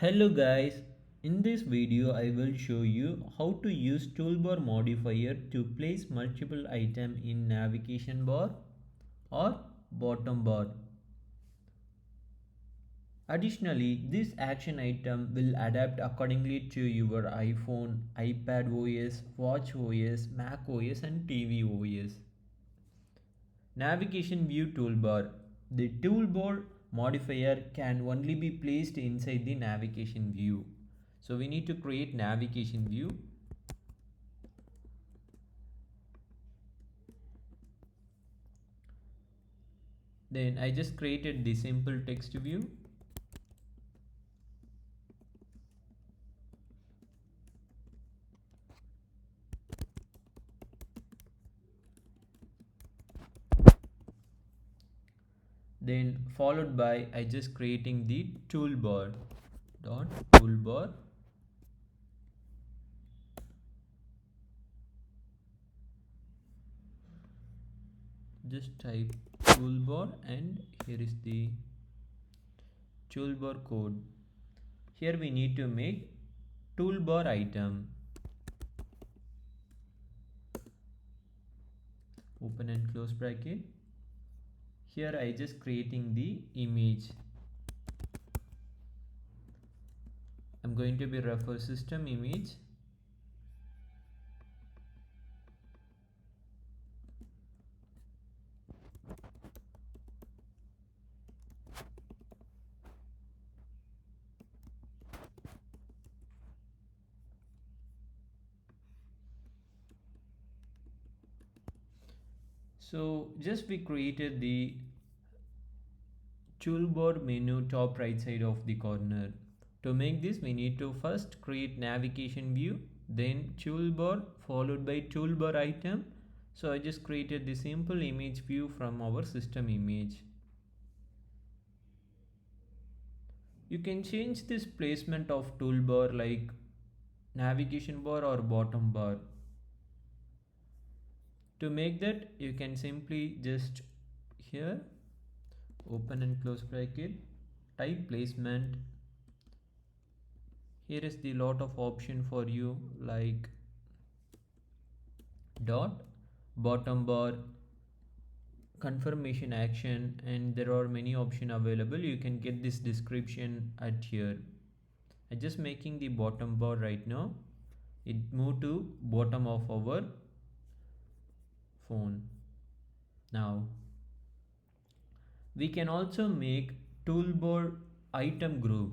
Hello guys, in this video I will show you how to use toolbar modifier to place multiple items in navigation bar or bottom bar. Additionally, this action item will adapt accordingly to your iPhone, iPadOS, watchOS, macOS and tvOS. Navigation View Toolbar. The toolbar modifier can only be placed inside the navigation view. So we need to create navigation view. Then I just created the simple text view. Then followed by I just creating the toolbar dot toolbar. Just type toolbar and here is the toolbar code. Here we need to make toolbar item. Open and close bracket. Here I just creating the image. I'm going to be refer system image. So just we created the toolbar menu top right side of the corner. To make this we need to first create navigation view, then toolbar followed by toolbar item. So I just created the simple image view from our system image. You can change this placement of toolbar like navigation bar or bottom bar. To make that you can simply just here open and close bracket, type placement. Here is the lot of option for you like dot, bottom bar, confirmation action, and there are many options available. You can get this description at here. I just making the bottom bar right now. It moved to bottom of our phone. Now we can also make toolbar item group.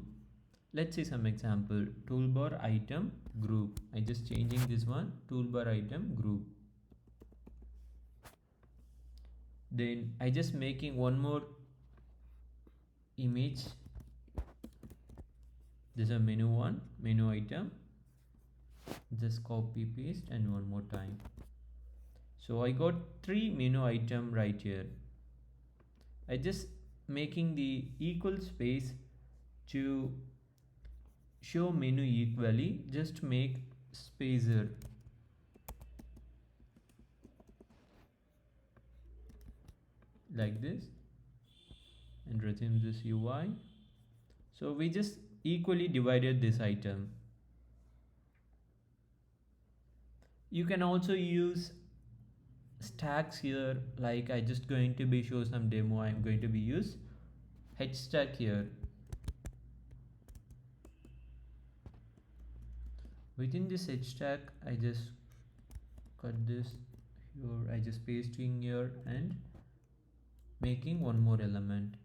Let's see some example. Toolbar item group. I just changing this one, toolbar item group. Then I just making one more image. This is a menu one, menu item. Just copy paste and one more time. So I got 3 menu item right here. I just making the equal space to show menu equally. Just make spacer. Like this and resume this UI. So we just equally divided this item. You can also use stacks here, like I just going to be show some demo. I'm going to be use H stack here. Within this H stack I just cut this here, I just pasting here and making one more element.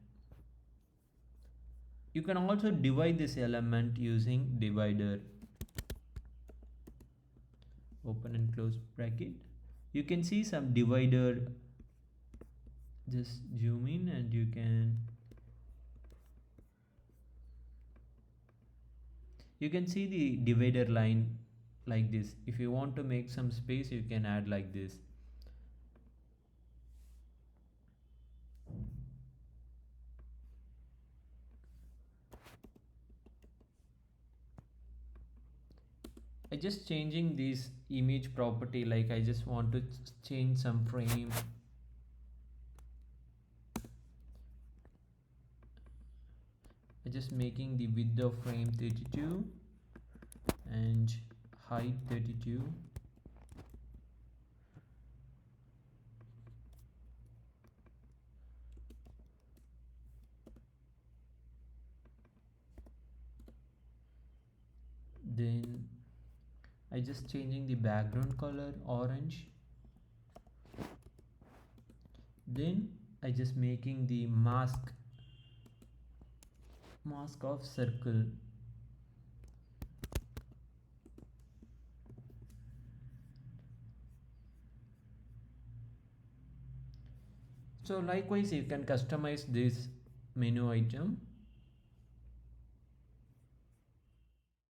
You can also divide this element using divider. Open and close bracket. You can see some divider. Just zoom in and you can see the divider line like this. If you want to make some space you can add like this. I just changing this image property, like I just want to change some frame. I just making the width of frame 32 and height 32. Then I just changing the background color orange. Then I just making the mask of circle. So likewise you can customize this menu item.